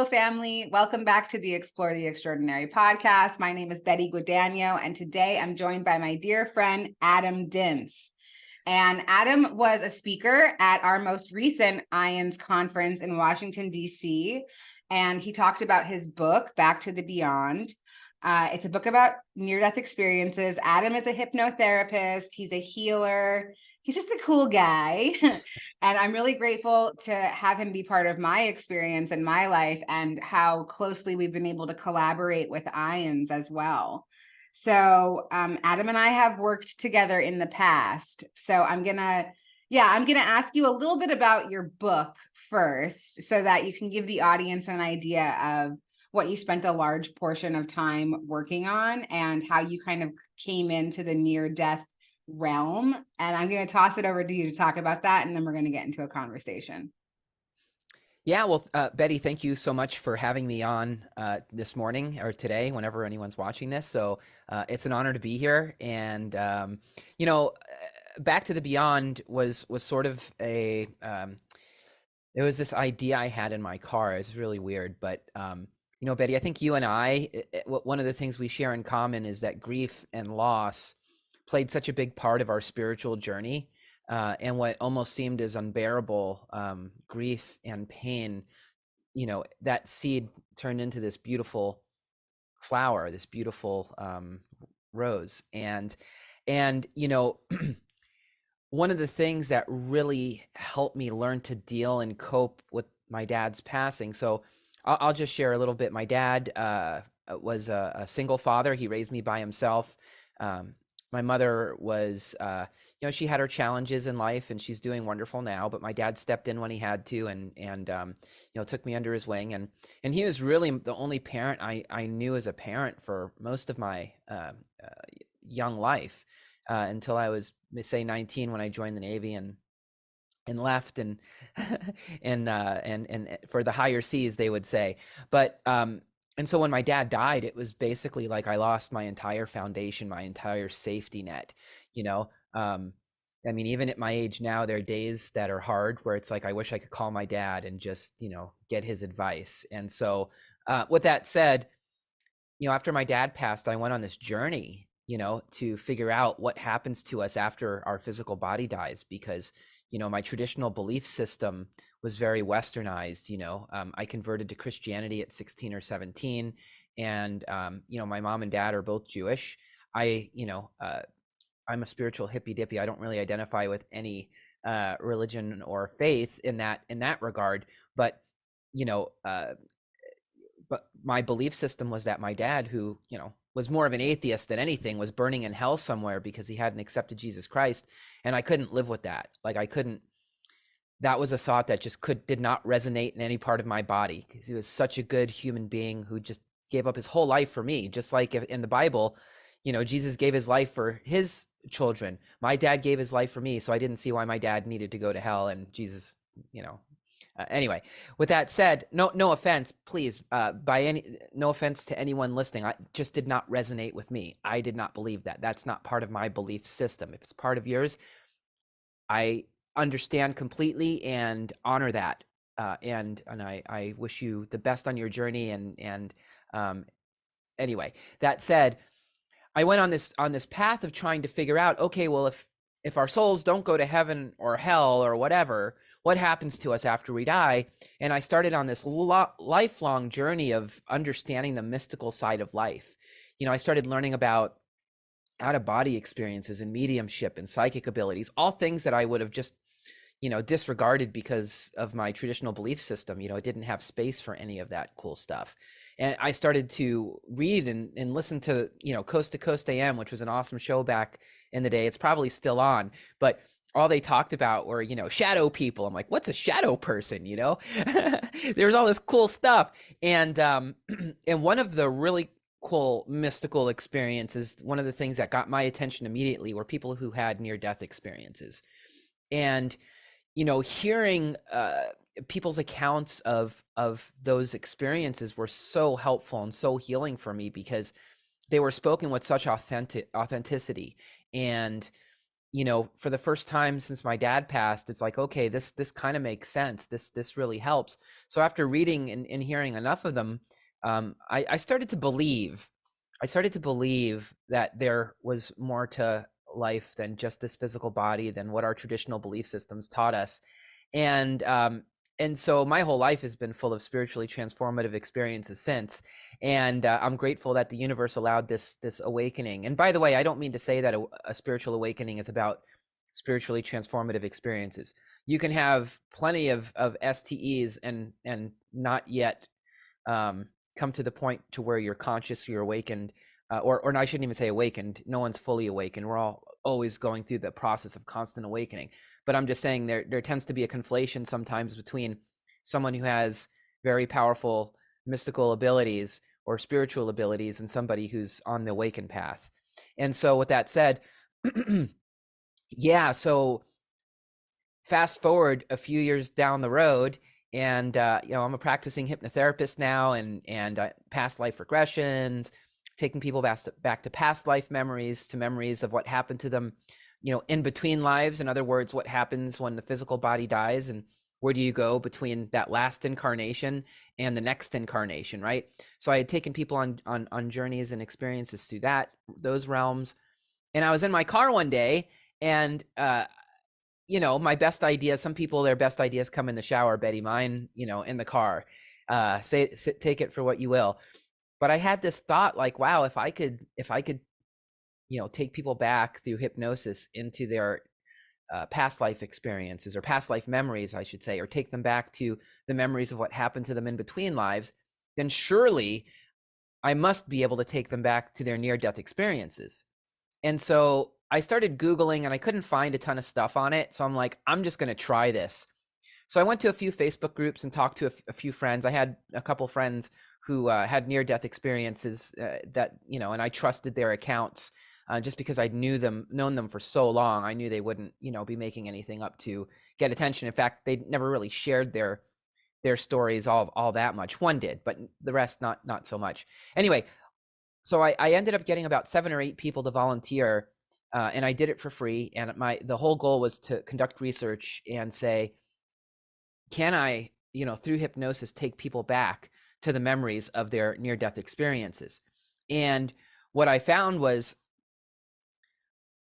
Hello, family. Welcome back to the Explore the Extraordinary podcast. My name is Betty Guadagno, and today I'm joined by my dear friend, Adam Dince. And Adam was a speaker at our most recent IANS conference in Washington, D.C., and he talked about his book, Back to the Beyond. It's a book about near-death experiences. Adam is a hypnotherapist. He's a healer. He's just a cool guy. And I'm really grateful to have him be part of my experience in my life and how closely we've been able to collaborate with IANS as well. So Adam and I have worked together in the past. So I'm gonna ask you a little bit about your book first so that you can give the audience an idea of what you spent a large portion of time working on and how you kind of came into the near-death realm. And I'm going to toss it over to you to talk about that, and then we're going to get into a conversation. Yeah, well, Betty, thank you so much for having me on this morning or today, whenever anyone's watching this. So it's an honor to be here. And, Back to the Beyond was sort of a, it was this idea I had in my car. It's really weird. But, Betty, I think you and I, one of the things we share in common is that grief and loss played such a big part of our spiritual journey. And what almost seemed as unbearable grief and pain, that seed turned into this beautiful flower, this beautiful rose. And one of the things that really helped me learn to deal and cope with my dad's passing. So I'll just share a little bit. My dad was a single father. He raised me by himself. My mother was, she had her challenges in life, and she's doing wonderful now. But my dad stepped in when he had to, and took me under his wing. And he was really the only parent I knew as a parent for most of my young life until I was, say, 19 when I joined the Navy and left and and for the higher seas, they would say. But and so when my dad died, it was basically like I lost my entire foundation, my entire safety net, I mean, even at my age now, there are days that are hard where it's like, I wish I could call my dad and just, get his advice. And so with that said, after my dad passed, I went on this journey, to figure out what happens to us after our physical body dies, because, my traditional belief system was very westernized. I converted to Christianity at 16 or 17. And, my mom and dad are both Jewish. I'm a spiritual hippy dippy. I don't really identify with any religion or faith in that regard. But, but my belief system was that my dad, who, was more of an atheist than anything, was burning in hell somewhere because he hadn't accepted Jesus Christ. And I couldn't live with that. Like that was a thought that just did not resonate in any part of my body, because he was such a good human being who just gave up his whole life for me. Just like in the Bible, Jesus gave his life for his children. My dad gave his life for me. So I didn't see why my dad needed to go to hell, and Jesus, anyway, with that said, no offense, please, no offense to anyone listening. I just did not resonate with me. I did not believe that. That's not part of my belief system. If it's part of yours, I understand completely and honor that. And I wish you the best on your journey. And anyway, that said, I went on this path of trying to figure out, okay, well, if our souls don't go to heaven or hell or whatever, what happens to us after we die? And I started on this lifelong journey of understanding the mystical side of life. I started learning about out-of-body experiences and mediumship and psychic abilities, all things that I would have just, disregarded because of my traditional belief system. It didn't have space for any of that cool stuff. And I started to read and listen to, Coast to Coast AM, which was an awesome show back in the day. It's probably still on, but all they talked about were, shadow people. I'm like, what's a shadow person? There's all this cool stuff. And and one of the really cool mystical experiences, one of the things that got my attention immediately, were people who had near-death experiences. And, hearing people's accounts of those experiences were so helpful and so healing for me, because they were spoken with such authenticity. And for the first time since my dad passed, it's like, okay, this kind of makes sense. This really helps. So after reading and hearing enough of them, I started to believe. I started to believe that there was more to life than just this physical body, than what our traditional belief systems taught us. And so my whole life has been full of spiritually transformative experiences since. And I'm grateful that the universe allowed this awakening. And by the way, I don't mean to say that a spiritual awakening is about spiritually transformative experiences. You can have plenty of STEs and not yet come to the point to where you're conscious, you're awakened, or I shouldn't even say awakened. No one's fully awakened. We're all always going through the process of constant awakening. But I'm just saying there tends to be a conflation sometimes between someone who has very powerful mystical abilities or spiritual abilities and somebody who's on the awakened path. And so with that said, yeah, so fast forward a few years down the road, and I'm a practicing hypnotherapist now, and past life regressions, taking people back to past life memories, to memories of what happened to them, in between lives. In other words, what happens when the physical body dies, and where do you go between that last incarnation and the next incarnation, right? So I had taken people on journeys and experiences through those realms. And I was in my car one day, and my best ideas, some people, their best ideas come in the shower, Betty, mine, in the car. Take it for what you will. But I had this thought, like, wow, if I could, take people back through hypnosis into their past life experiences, or past life memories, I should say, or take them back to the memories of what happened to them in between lives, then surely I must be able to take them back to their near-death experiences. And so I started Googling, and I couldn't find a ton of stuff on it. So I'm like, I'm just going to try this. So I went to a few Facebook groups and talked to a few friends. I had a couple friends who had near-death experiences and I trusted their accounts just because I'd known them for so long. I knew they wouldn't, be making anything up to get attention. In fact, they never really shared their stories all that much. One did, but the rest not so much. Anyway, so I ended up getting about 7 or 8 people to volunteer, and I did it for free. And the whole goal was to conduct research and say, can I, through hypnosis, take people back to the memories of their near-death experiences? And what I found was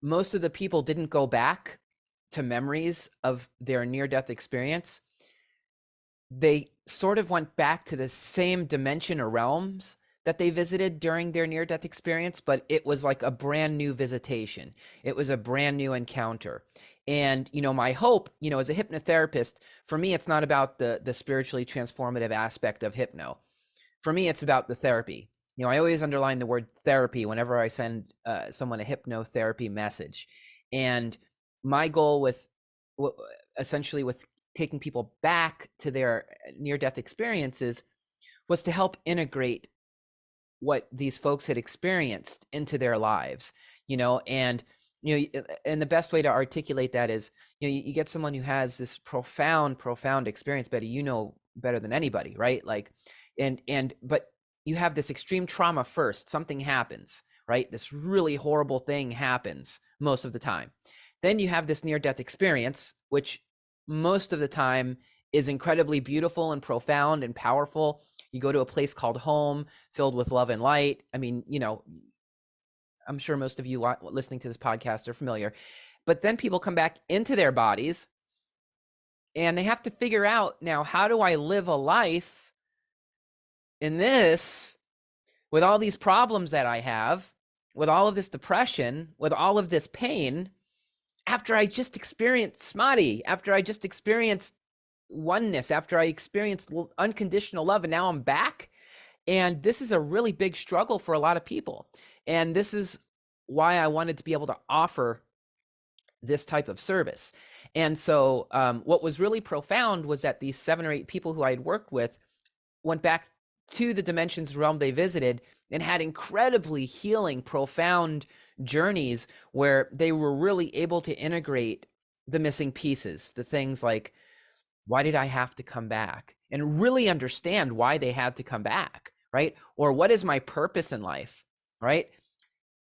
most of the people didn't go back to memories of their near-death experience. They sort of went back to the same dimension or realms that they visited during their near-death experience, but it was like a brand new visitation. It was a brand new encounter. And, my hope, as a hypnotherapist, for me, it's not about the spiritually transformative aspect of hypno. For me, it's about the therapy. I always underline the word therapy whenever I send someone a hypnotherapy message. And my goal essentially with taking people back to their near-death experiences was to help integrate what these folks had experienced into their lives, and the best way to articulate that is, you get someone who has this profound experience, Betty, better than anybody, right? Like, but you have this extreme trauma first, something happens, right? This really horrible thing happens most of the time. Then you have this near-death experience, which most of the time is incredibly beautiful and profound and powerful. You go to a place called home, filled with love and light. I mean, I'm sure most of you listening to this podcast are familiar. But then people come back into their bodies, and they have to figure out, now, how do I live a life in this, with all these problems that I have, with all of this depression, with all of this pain, after I just experienced samadhi, after I just experienced oneness, after I experienced unconditional love, and now I'm back? And this is a really big struggle for a lot of people. And this is why I wanted to be able to offer this type of service. And so what was really profound was that these 7 or 8 people who I had worked with went back to the dimensions realm they visited and had incredibly healing, profound journeys where they were really able to integrate the missing pieces, the things like, why did I have to come back? And really understand why they had to come back, right? Or what is my purpose in life, right?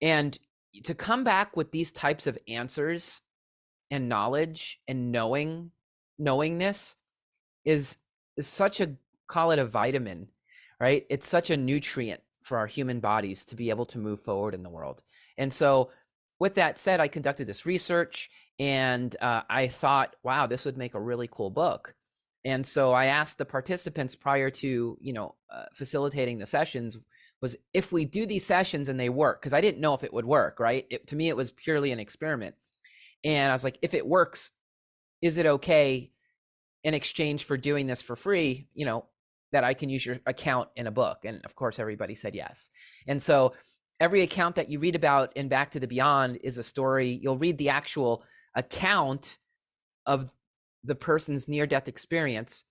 And to come back with these types of answers and knowledge and knowingness is such a, call it a vitamin, right? It's such a nutrient for our human bodies to be able to move forward in the world. And so with that said, I conducted this research, and I thought, wow, this would make a really cool book. And so I asked the participants prior to, facilitating the sessions, was if we do these sessions and they work, because I didn't know if it would work, right? To me, it was purely an experiment. And I was like, if it works, is it okay in exchange for doing this for free, that I can use your account in a book? And of course, everybody said yes. And so every account that you read about in Back to the Beyond is a story. You'll read the actual account of the person's near-death experience,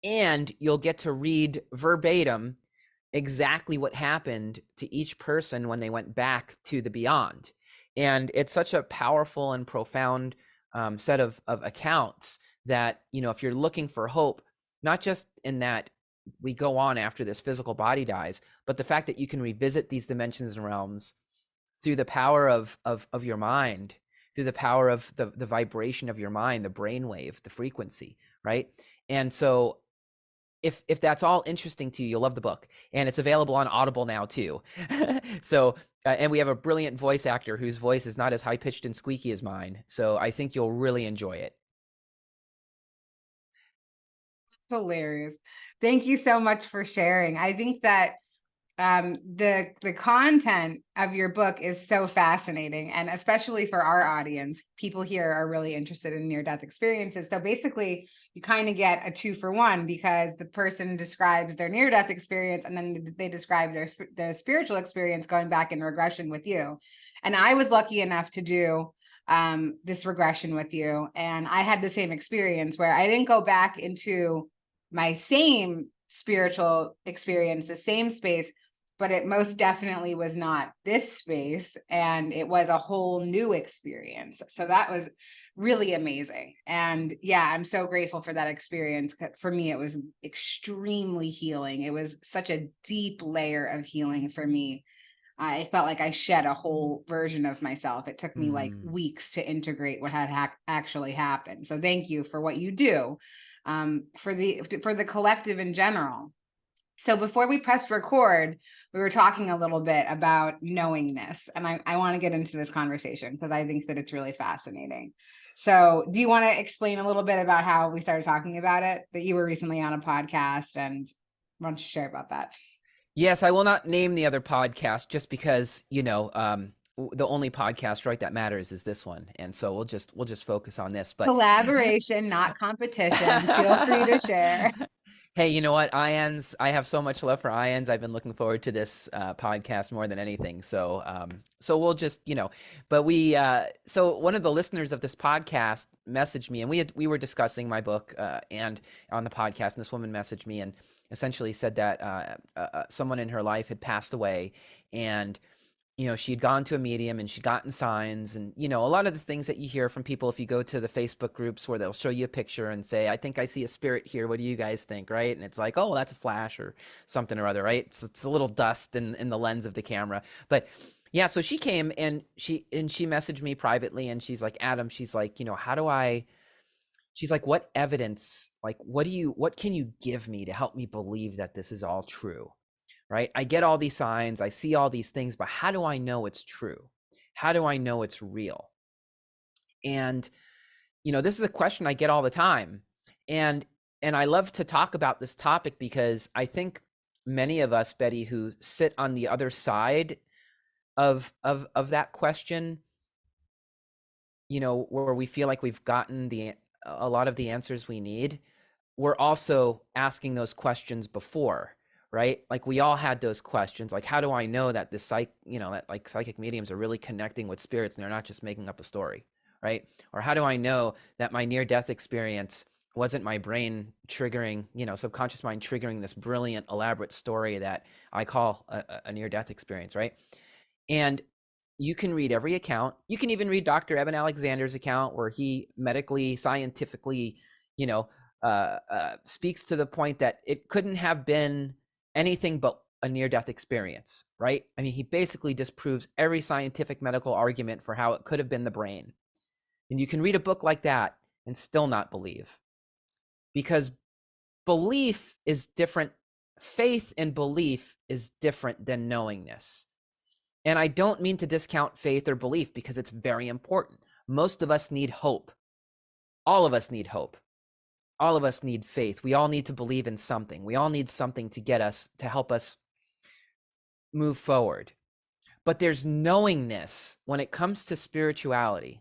and you'll get to read verbatim exactly what happened to each person when they went back to the beyond. And it's such a powerful and profound set of accounts that, if you're looking for hope, not just in that we go on after this physical body dies, but the fact that you can revisit these dimensions and realms through the power of your mind, through the power of the vibration of your mind, the brainwave, the frequency, right? And so if that's all interesting to you, you'll love the book. And it's available on Audible now too. So, and we have a brilliant voice actor whose voice is not as high-pitched and squeaky as mine. So I think you'll really enjoy it. Hilarious. Thank you so much for sharing. I think that the content of your book is so fascinating, and especially for our audience, people here are really interested in near-death experiences. So basically, you kind of get a 2-for-1, because the person describes their near-death experience, and then they describe their spiritual experience going back in regression with you. And I was lucky enough to do this regression with you, and I had the same experience where I didn't go back into my same spiritual experience, the same space, but it most definitely was not this space, and it was a whole new experience. So that was really amazing. And yeah, I'm so grateful for that experience. For me, it was extremely healing. It was such a deep layer of healing for me. I felt like I shed a whole version of myself. It took me like weeks to integrate what had actually happened. So thank you for what you do for the collective in general. So before we pressed record, we were talking a little bit about knowingness, and I want to get into this conversation because I think that it's really fascinating. So do you want to explain a little bit about how we started talking about it, that you were recently on a podcast, and why don't you share about that? Yes, I will not name the other podcast just because, the only podcast, right, that matters is this one. And so we'll just focus on this. But collaboration, not competition. Feel free to share. Hey, you know what, IANS, I have so much love for IANS. I've been looking forward to this podcast more than anything. So we'll just, but so one of the listeners of this podcast messaged me, and we were discussing my book and on the podcast, and this woman messaged me and essentially said that someone in her life had passed away, and she'd gone to a medium and she'd gotten signs, and, a lot of the things that you hear from people if you go to the Facebook groups where they'll show you a picture and say, I think I see a spirit here. What do you guys think? Right. And it's like, oh, that's a flash or something or other. Right. It's a little dust in the lens of the camera. But yeah, so she came and she messaged me privately, and she's like, Adam, she's like, she's like, what evidence, like, what can you give me to help me believe that this is all true? Right? I get all these signs, I see all these things, but how do I know it's true? How do I know it's real? And, this is a question I get all the time. And I love to talk about this topic because I think many of us, Betty, who sit on the other side of that question, where we feel like we've gotten a lot of the answers we need, we're also asking those questions before. Right? Like we all had those questions. Like, how do I know that this psychic mediums are really connecting with spirits and they're not just making up a story? Right? Or how do I know that my near-death experience wasn't my brain triggering, subconscious mind triggering this brilliant, elaborate story that I call a near-death experience, right? And you can read every account. You can even read Dr. Eben Alexander's account where he medically, scientifically, speaks to the point that it couldn't have been anything but a near-death experience, right? I mean, he basically disproves every scientific medical argument for how it could have been the brain. And you can read a book like that and still not believe, because belief is different. Faith and belief is different than knowingness. And I don't mean to discount faith or belief, because it's very important. Most of us need hope. All of us need hope. All of us need faith. We all need to believe in something. We all need something to get us, to help us move forward. But there's knowingness when it comes to spirituality,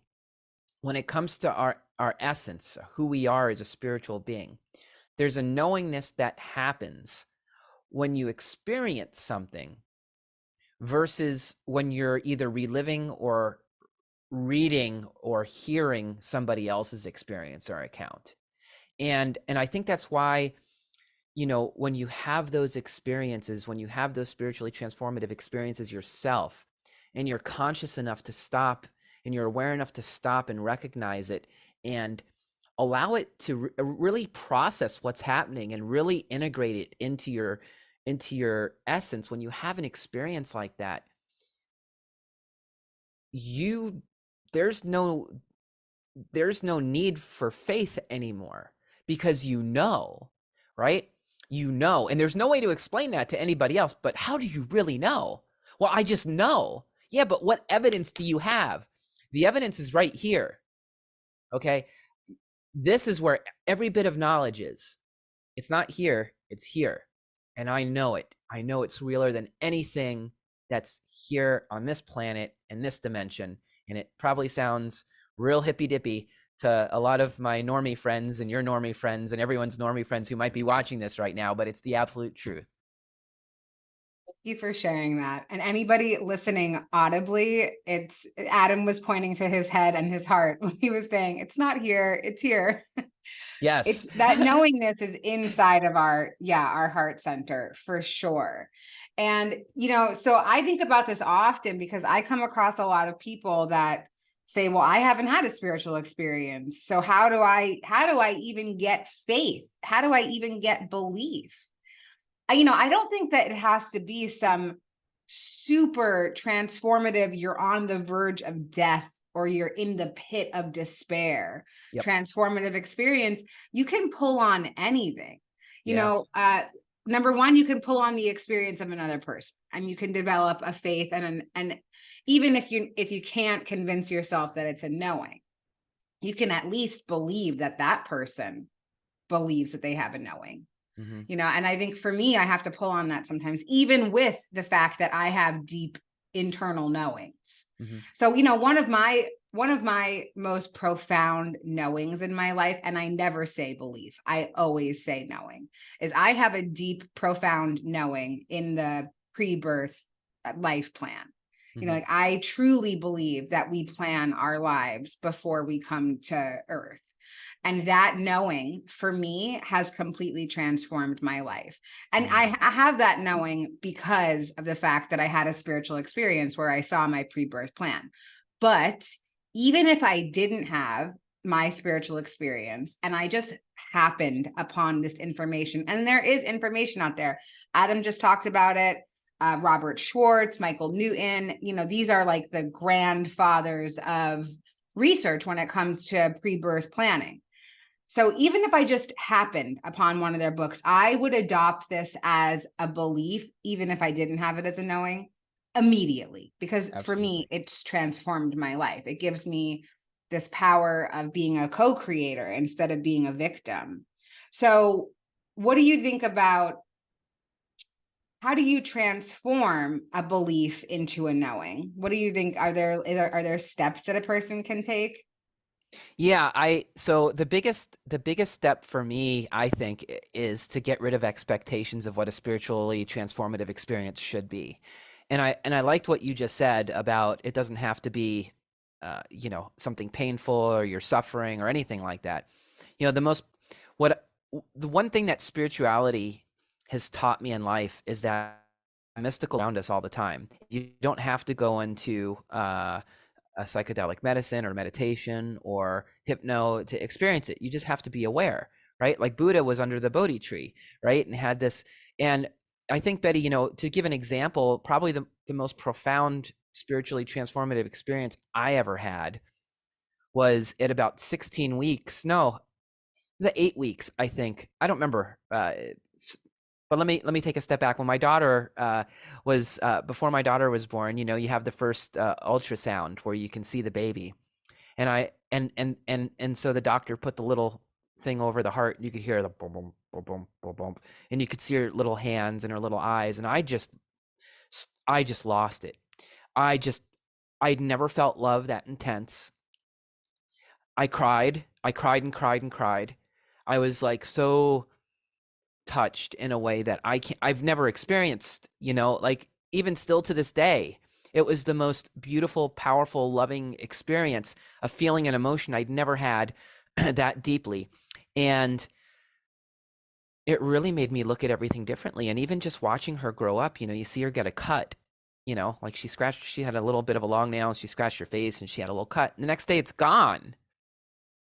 when it comes to our essence, who we are as a spiritual being. There's a knowingness that happens when you experience something versus when you're either reliving or reading or hearing somebody else's experience or account. And I think that's why, when you have those experiences, when you have those spiritually transformative experiences yourself, and you're conscious enough to stop, and you're aware enough to stop and recognize it and allow it to really process what's happening and really integrate it into your essence. When you have an experience like that, there's no need for faith anymore, because right? And there's no way to explain that to anybody else. But how do you really know? Well, I just know. Yeah, but what evidence do you have? The evidence is right here. Okay. This is where every bit of knowledge is. It's not here, it's here. And I know it. I know it's realer than anything that's here on this planet in this dimension. And it probably sounds real hippy dippy to a lot of my normie friends and your normie friends and everyone's normie friends who might be watching this right now, but it's the absolute truth. Thank you for sharing that. And anybody listening audibly, Adam was pointing to his head and his heart when he was saying, it's not here, it's here. Yes. It's that knowingness is inside of our heart center for sure. And, so I think about this often because I come across a lot of people that say, well, I haven't had a spiritual experience. So how do I even get faith? How do I even get belief? I don't think that it has to be some super transformative, you're on the verge of death or you're in the pit of despair, Yep. transformative experience. You can pull on anything. Number one, you can pull on the experience of another person, and you can develop a faith and even if you can't convince yourself that it's a knowing, you can at least believe that person believes that they have a knowing. Mm-hmm. And I think for me, I have to pull on that sometimes, even with the fact that I have deep internal knowings. Mm-hmm. So, one of my most profound knowings in my life, and I never say belief, I always say knowing, is I have a deep, profound knowing in the pre-birth life plan. Mm-hmm. I truly believe that we plan our lives before we come to Earth. And that knowing for me has completely transformed my life. And I have that knowing because of the fact that I had a spiritual experience where I saw my pre-birth plan. But even if I didn't have my spiritual experience and I just happened upon this information, and there is information out there, Adam just talked about it, Robert Schwartz, Michael Newton, these are like the grandfathers of research when it comes to pre-birth planning. So even if I just happened upon one of their books, I would adopt this as a belief, even if I didn't have it as a knowing, immediately, because Absolutely. For me, it's transformed my life. It gives me this power of being a co-creator instead of being a victim. So what do you think about, how do you transform a belief into a knowing? What do you think? Are there steps that a person can take? Yeah, so the biggest step for me, I think, is to get rid of expectations of what a spiritually transformative experience should be. And I liked what you just said about it doesn't have to be something painful or you're suffering or anything like that. The one thing that spirituality has taught me in life is that mystical around us all the time. You don't have to go into a psychedelic medicine or meditation or hypno to experience it. You just have to be aware, right? Like Buddha was under the Bodhi tree, right? And had this, and I think, Betty, you know, to give an example, probably the most profound spiritually transformative experience I ever had was at about 16 weeks. No, it was at 8 weeks, I think. I don't remember. But let me take a step back. When my daughter was before my daughter was born, you know, you have the first ultrasound where you can see the baby, and so the doctor put the little thing over the heart. And you could hear the boom boom boom boom boom boom, and you could see her little hands and her little eyes, and I just lost it. I'd never felt love that intense. I cried and cried and cried. I was like so touched in a way that I've never experienced, you know, like even still to this day. It was the most beautiful, powerful, loving experience, a feeling and emotion I'd never had that deeply. And it really made me look at everything differently. And even just watching her grow up, you know, you see her get a cut, you know, like she had a little bit of a long nail, she scratched her face and she had a little cut. And the next day it's gone.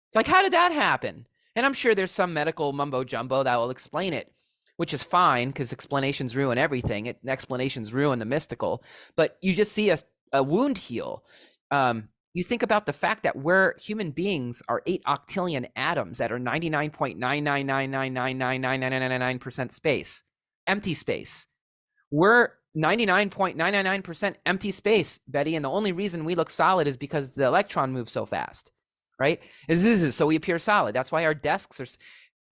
It's like, how did that happen? And I'm sure there's some medical mumbo jumbo that will explain it, which is fine because explanations ruin everything. Explanations ruin the mystical. But you just see a wound heal. You think about the fact that we're human beings are 8 octillion atoms that are 99.999999999% space, empty space. We're 99.999% empty space, Betty. And the only reason we look solid is because the electron moves so fast. Right? So we appear solid. That's why our desks are.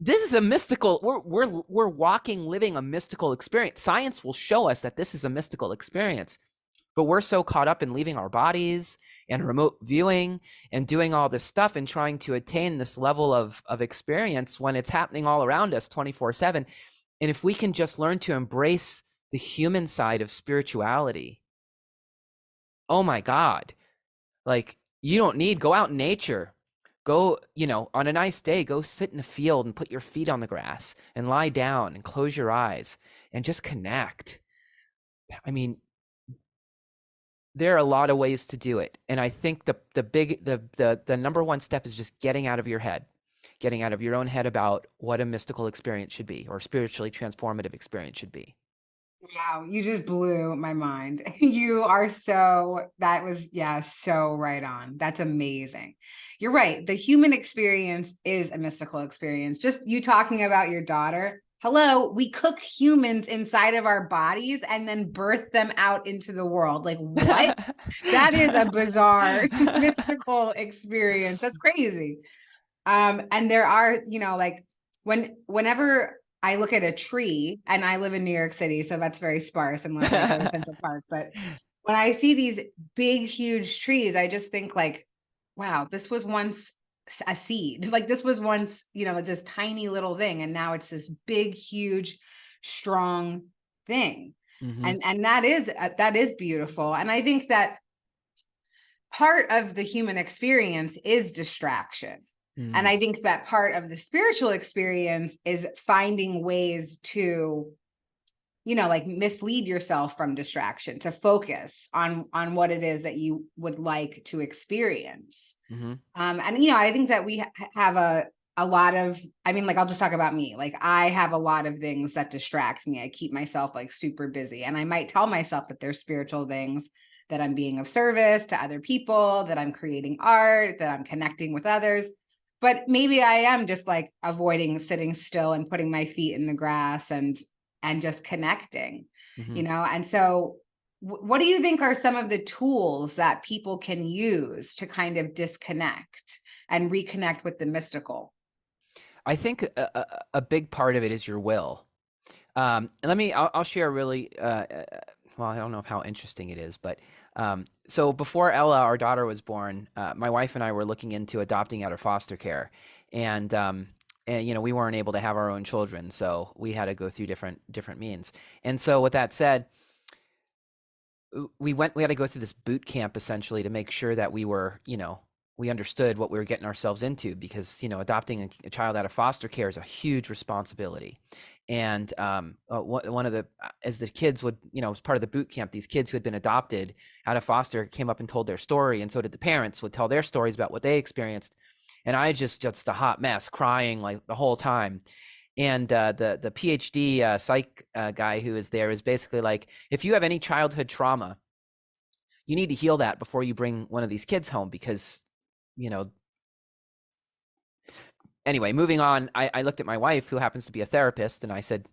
This is a mystical. We're walking, living a mystical experience. Science will show us that this is a mystical experience, but we're so caught up in leaving our bodies and remote viewing and doing all this stuff and trying to attain this level of experience when it's happening all around us 24/7. And if we can just learn to embrace the human side of spirituality, oh my God, like you don't need go out in nature. Go, you know, on a nice day, go sit in a field and put your feet on the grass and lie down and close your eyes and just connect. I mean, there are a lot of ways to do it. And I think the number one step is just getting out of your head, getting out of your own head about what a mystical experience should be or spiritually transformative experience should be. Wow, you just blew my mind. That was, yeah, so right on. That's amazing. You're right. The human experience is a mystical experience. Just you talking about your daughter. Hello, we cook humans inside of our bodies and then birth them out into the world. Like, what? That is a bizarre mystical experience. That's crazy. And there are, you know, like whenever I look at a tree, and I live in New York City, so that's very sparse unless I go to Central Park. But when I see these big, huge trees, I just think like, wow, this was once a seed. Like this was once, you know, this tiny little thing, and now it's this big, huge, strong thing. Mm-hmm. And that is beautiful. And I think that part of the human experience is distraction. And I think that part of the spiritual experience is finding ways to, you know, like mislead yourself from distraction, to focus on what it is that you would like to experience. Mm-hmm. And, you know, I think that we have a lot of, I mean, like, I'll just talk about me. Like, I have a lot of things that distract me. I keep myself like super busy, and I might tell myself that there's spiritual things, that I'm being of service to other people, that I'm creating art, that I'm connecting with others. But maybe I am just like avoiding sitting still and putting my feet in the grass and just connecting, Mm-hmm. you know? And so what do you think are some of the tools that people can use to kind of disconnect and reconnect with the mystical? I think a big part of it is your will. And I'll share really, well, I don't know how interesting it is, but so before Ella, our daughter, was born, my wife and I were looking into adopting out of foster care. And you know, we weren't able to have our own children, so we had to go through different means. And so with that said, we had to go through this boot camp essentially to make sure that we were, you know, we understood what we were getting ourselves into, because, you know, adopting a child out of foster care is a huge responsibility. And one of the, as the kids would, you know, as part of the boot camp, these kids who had been adopted out of foster came up and told their story. And so did the parents, would tell their stories about what they experienced. And I just a hot mess, crying like the whole time. And the PhD psych guy who is there is basically like, if you have any childhood trauma, you need to heal that before you bring one of these kids home, because, you know, anyway, moving on, I looked at my wife, who happens to be a therapist, and I said,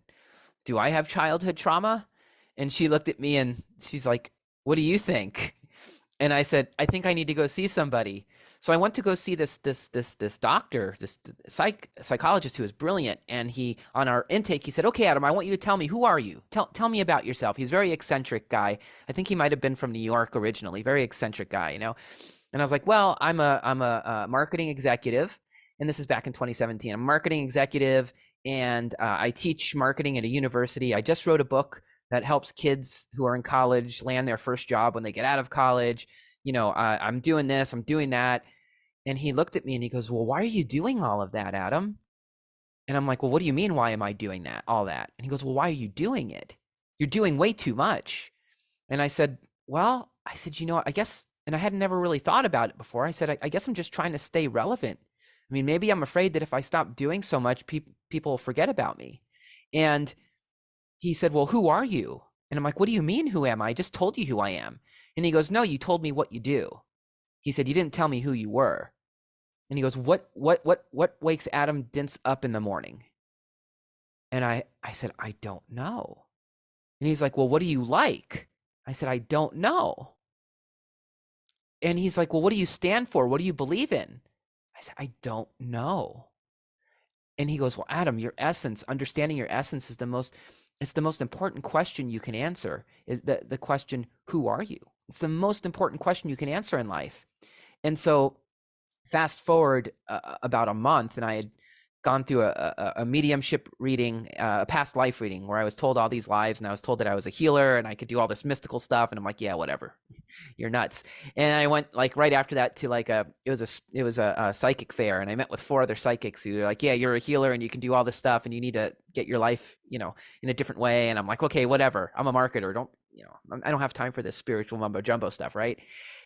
do I have childhood trauma? And she looked at me and she's like, what do you think? And I said, I think I need to go see somebody. So I went to go see this doctor, this psychologist who is brilliant. And he, on our intake, he said, okay, Adam, I want you to tell me, who are you? Tell me about yourself. He's a very eccentric guy. I think he might have been from New York originally, very eccentric guy, you know? And I was like, well, I'm a marketing executive. And this is back in 2017. I'm a marketing executive, and I teach marketing at a university. I just wrote a book that helps kids who are in college land their first job when they get out of college. You know, I'm doing this, I'm doing that. And he looked at me and he goes, well, why are you doing all of that, Adam? And I'm like, well, what do you mean, why am I doing that, all that? And he goes, well, why are you doing it? You're doing way too much. And I said, well, you know, I guess, and I had never really thought about it before. I said, I guess I'm just trying to stay relevant. I mean, maybe I'm afraid that if I stop doing so much, people will forget about me. And he said, well, who are you? And I'm like, what do you mean, who am I? I just told you who I am. And he goes, no, you told me what you do. He said, you didn't tell me who you were. And he goes, what wakes Adam Dince up in the morning? And I said, I don't know. And he's like, well, what do you like? I said, I don't know. And he's like, well, what do you stand for? What do you believe in? I said, I don't know. And he goes, well, Adam, your essence, understanding your essence is the most important question you can answer. Is the question, who are you? It's the most important question you can answer in life. And so fast forward about a month, and I had gone through a mediumship reading, a past life reading, where I was told all these lives, and I was told that I was a healer and I could do all this mystical stuff. And I'm like, yeah, whatever, you're nuts. And I went like right after that to like it was a psychic fair, and I met with 4 other psychics who were like, yeah, you're a healer and you can do all this stuff and you need to get your life, you know, in a different way. And I'm like, okay, whatever. I'm a marketer. I don't have time for this spiritual mumbo jumbo stuff, right?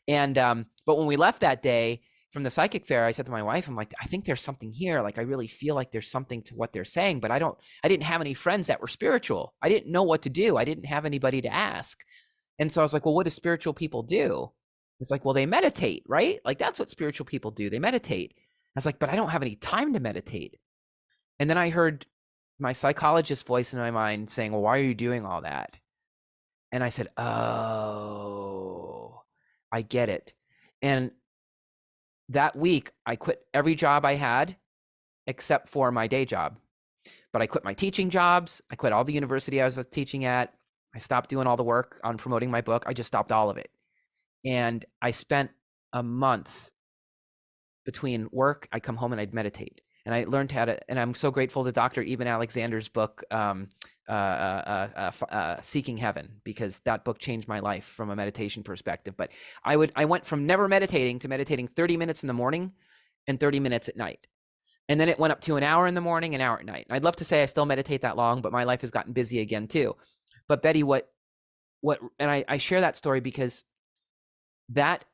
And but when we left that day from the psychic fair, I said to my wife, I'm like, I think there's something here. Like, I really feel like there's something to what they're saying, but I didn't have any friends that were spiritual. I didn't know what to do. I didn't have anybody to ask. And so I was like, well, what do spiritual people do? It's like, well, they meditate, right? Like, that's what spiritual people do. They meditate. I was like, but I don't have any time to meditate. And then I heard my psychologist's voice in my mind saying, well, why are you doing all that? And I said, oh, I get it. And that week, I quit every job I had except for my day job. But I quit my teaching jobs. I quit all the university I was teaching at. I stopped doing all the work on promoting my book. I just stopped all of it. And I spent a month between work. I'd come home and I'd meditate. And I learned how to, and I'm so grateful to Dr. Eben Alexander's book, Seeking Heaven, because that book changed my life from a meditation perspective. But I went from never meditating to meditating 30 minutes in the morning and 30 minutes at night. And then it went up to an hour in the morning, an hour at night. I'd love to say I still meditate that long, but my life has gotten busy again too. But Betty, and I share that story because that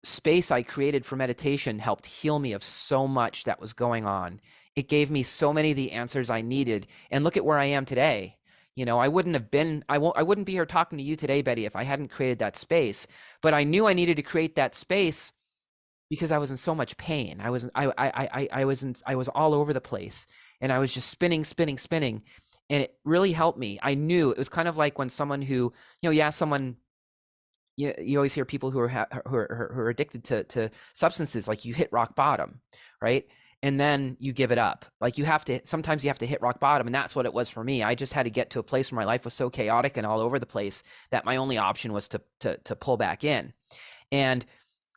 space I created for meditation helped heal me of so much that was going on. It gave me so many of the answers I needed. And look at where I am today. You know, I wouldn't be here talking to you today, Betty, if I hadn't created that space. But I knew I needed to create that space because I was in so much pain. I was all over the place, and I was just spinning. And it really helped me. I knew it was kind of like when someone who, you know, you ask someone, you always hear people who are addicted to substances, like you hit rock bottom, right? And then you give it up. Like sometimes you have to hit rock bottom. And that's what it was for me. I just had to get to a place where my life was so chaotic and all over the place that my only option was to pull back in. And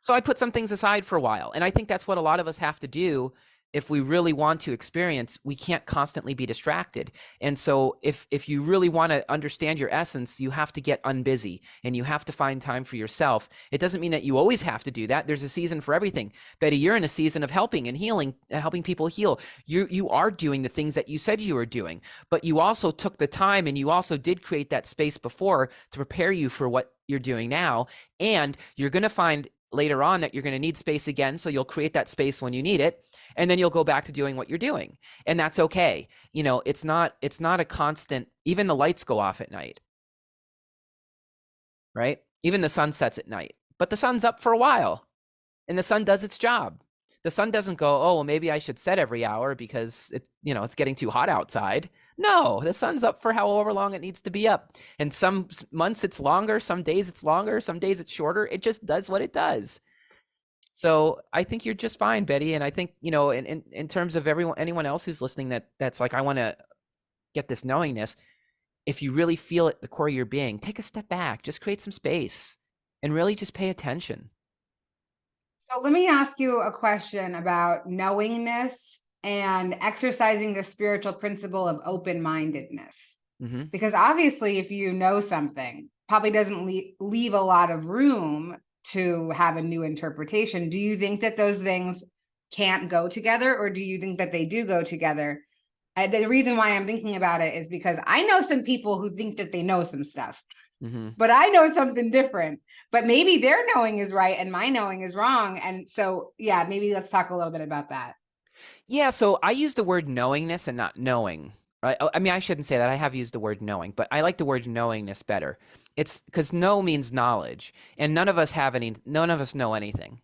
so I put some things aside for a while. And I think that's what a lot of us have to do. If we really want to experience, we can't constantly be distracted. And so if you really want to understand your essence, you have to get unbusy and you have to find time for yourself. It doesn't mean that you always have to do that. There's a season for everything. Betty, you're in a season of helping and healing, helping people heal. You are doing the things that you said you were doing, but you also took the time and you also did create that space before to prepare you for what you're doing now. And you're going to find later on that you're going to need space again. So you'll create that space when you need it, and then you'll go back to doing what you're doing. And that's okay. You know, it's not a constant, even the lights go off at night, right? Even the sun sets at night, but the sun's up for a while and the sun does its job. The sun doesn't go, oh, well, maybe I should set every hour because it's getting too hot outside. No, the sun's up for however long it needs to be up. And some months it's longer, some days it's longer, some days it's shorter. It just does what it does. So I think you're just fine, Betty. And I think, in terms of anyone else who's listening that's like, I want to get this knowingness. If you really feel it, the core of your being, take a step back, just create some space and really just pay attention. So let me ask you a question about knowingness and exercising the spiritual principle of open-mindedness. Mm-hmm. Because obviously, if you know something, probably doesn't leave a lot of room to have a new interpretation. Do you think that those things can't go together, or do you think that they do go together? The reason why I'm thinking about it is because I know some people who think that they know some stuff. Mm-hmm. But I know something different, but maybe their knowing is right and my knowing is wrong. And so, yeah, maybe let's talk a little bit about that. Yeah. So I use the word knowingness and not knowing, right? I mean, I shouldn't say that. I have used the word knowing, but I like the word knowingness better. It's because know means knowledge, and none of us know anything,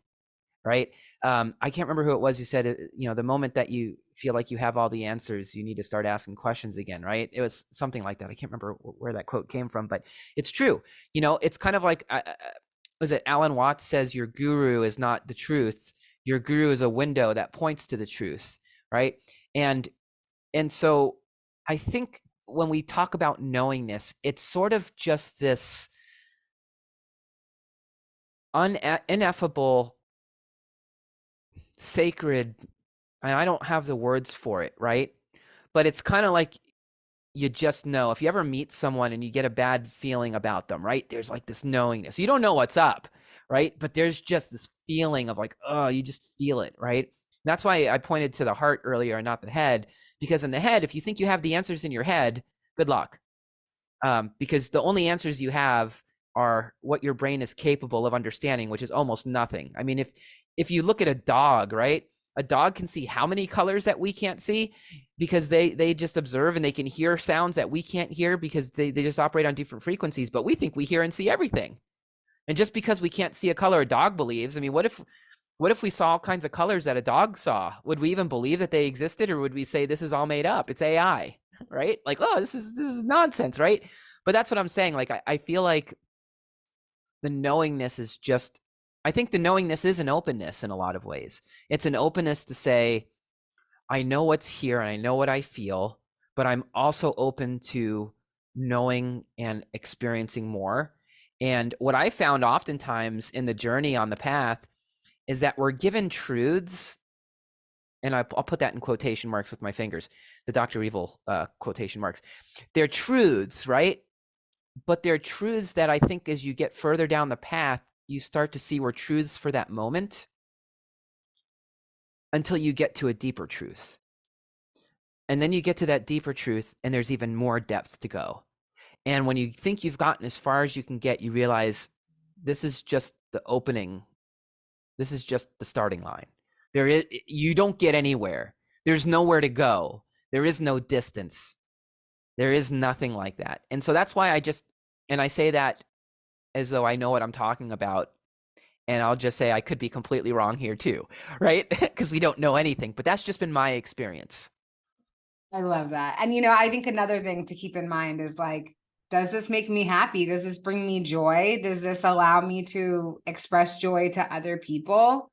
right? I can't remember who it was who said, the moment that you feel like you have all the answers, you need to start asking questions again, right? It was something like that. I can't remember where that quote came from, but it's true. It's kind of like, was it Alan Watts says, your guru is not the truth. Your guru is a window that points to the truth, right? And so I think when we talk about knowingness, it's sort of just this ineffable, sacred, and I don't have the words for it, right? But it's kind of like you just know. If you ever meet someone and you get a bad feeling about them, right? There's like this knowingness. You don't know what's up, right? But there's just this feeling of like, oh, you just feel it, right? And that's why I pointed to the heart earlier and not the head, because in the head, if you think you have the answers in your head, good luck. Because the only answers you have are what your brain is capable of understanding, which is almost nothing. I mean, if you look at a dog, right? A dog can see how many colors that we can't see because they just observe, and they can hear sounds that we can't hear because they just operate on different frequencies, but we think we hear and see everything. And just because we can't see a color a dog believes, I mean, what if we saw all kinds of colors that a dog saw? Would we even believe that they existed, or would we say this is all made up? It's AI, right? Like, oh, this is nonsense, right? But that's what I'm saying. Like, I feel like the knowingness is just, I think the knowingness is an openness in a lot of ways. It's an openness to say, I know what's here and I know what I feel, but I'm also open to knowing and experiencing more. And what I found oftentimes in the journey on the path is that we're given truths, and I'll put that in quotation marks with my fingers, the Dr. Evil quotation marks. They're truths, right? But they're truths that I think as you get further down the path, you start to see were truths for that moment until you get to a deeper truth. And then you get to that deeper truth and there's even more depth to go. And when you think you've gotten as far as you can get, you realize this is just the opening. This is just the starting line. You don't get anywhere. There's nowhere to go. There is no distance. There is nothing like that. And so that's why I say that as though I know what I'm talking about. And I'll just say I could be completely wrong here too, right? Because we don't know anything, but that's just been my experience. I love that. And, I think another thing to keep in mind is like, does this make me happy? Does this bring me joy? Does this allow me to express joy to other people?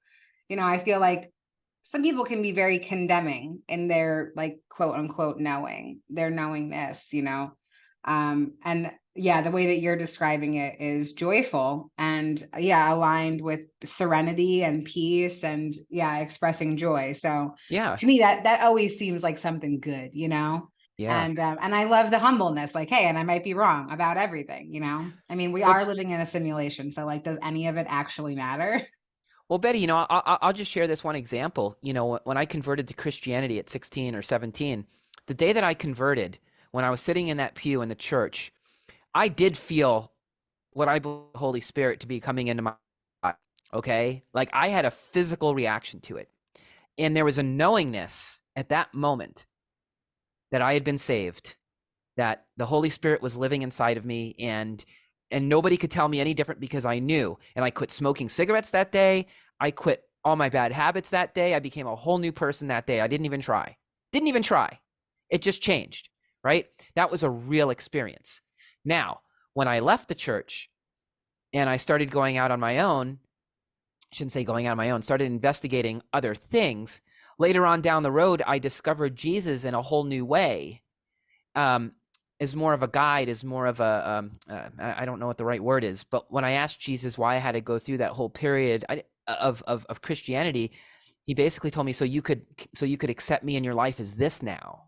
I feel like some people can be very condemning in their like quote unquote their knowingness, and yeah, the way that you're describing it is joyful and aligned with serenity and peace and expressing joy. So Yeah. to me that always seems like something good, Yeah. and I love the humbleness, like, hey, and I might be wrong about everything, I mean, we are living in a simulation, so like, does any of it actually matter? Well, Betty, I'll just share this one example. When I converted to Christianity at 16 or 17, the day that I converted, when I was sitting in that pew in the church, I did feel what I believe the Holy Spirit to be coming into my life. Okay. Like I had a physical reaction to it. And there was a knowingness at that moment that I had been saved, that the Holy Spirit was living inside of me, and nobody could tell me any different because I knew. And I quit smoking cigarettes that day. I quit all my bad habits that day. I became a whole new person that day. I didn't even try. It just changed, right? That was a real experience. Now, when I left the church and I started going out on my own, I shouldn't say going out on my own, started investigating other things. Later on down the road, I discovered Jesus in a whole new way. As more of a guide, as more of a, I don't know what the right word is, but when I asked Jesus why I had to go through that whole period of Christianity, he basically told me, so you could accept me in your life as this now.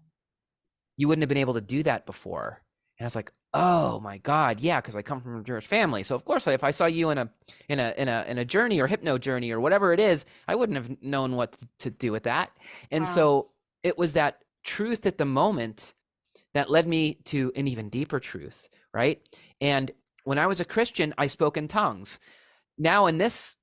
You wouldn't have been able to do that before. And I was like, oh my God, yeah, because I come from a Jewish family. So of course, if I saw you in a journey or hypno journey or whatever it is, I wouldn't have known what to do with that. And so it was that truth at the moment that led me to an even deeper truth, right? And when I was a Christian, I spoke in tongues. Now in this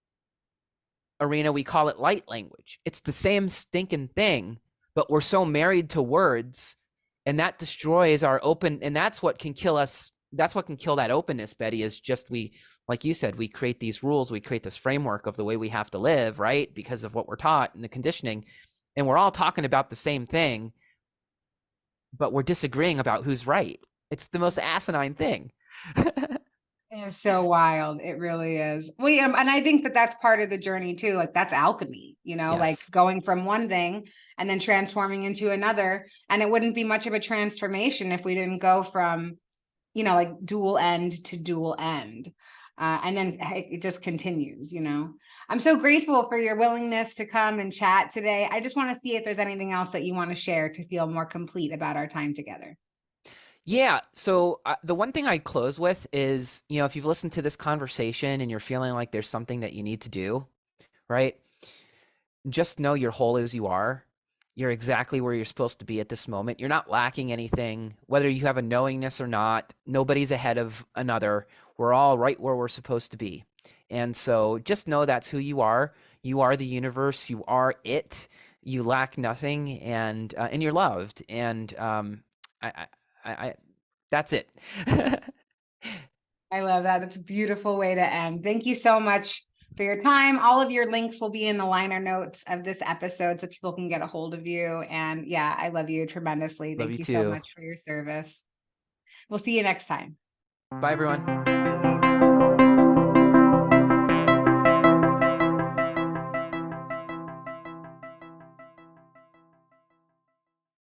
arena, we call it light language. It's the same stinking thing, but we're so married to words, and that destroys our open, and that's what can kill us. That's what can kill that openness, Betty, is just we, like you said, we create these rules, we create this framework of the way we have to live, right? Because of what we're taught and the conditioning, and we're all talking about the same thing, but we're disagreeing about who's right. It's the most asinine thing. It's so wild. It really is. Well, yeah, and I think that that's part of the journey too. Like that's alchemy, like Yes. going from one thing and then transforming into another. And it wouldn't be much of a transformation if we didn't go from, like dual end to dual end. And then it just continues, I'm so grateful for your willingness to come and chat today. I just want to see if there's anything else that you want to share to feel more complete about our time together. Yeah. So the one thing I'd close with is, if you've listened to this conversation and you're feeling like there's something that you need to do, right? Just know you're whole as you are. You're exactly where you're supposed to be at this moment. You're not lacking anything, whether you have a knowingness or not. Nobody's ahead of another. We're all right where we're supposed to be. And so just know that's who you are. You are the universe. You are it. You lack nothing, and you're loved. And I that's it. I love that. That's a beautiful way to end. Thank you so much for your time. All of your links will be in the liner notes of this episode so people can get a hold of you. And yeah, I love you tremendously. Love Thank you you so too. much for your service. We'll see you next time. Bye, everyone.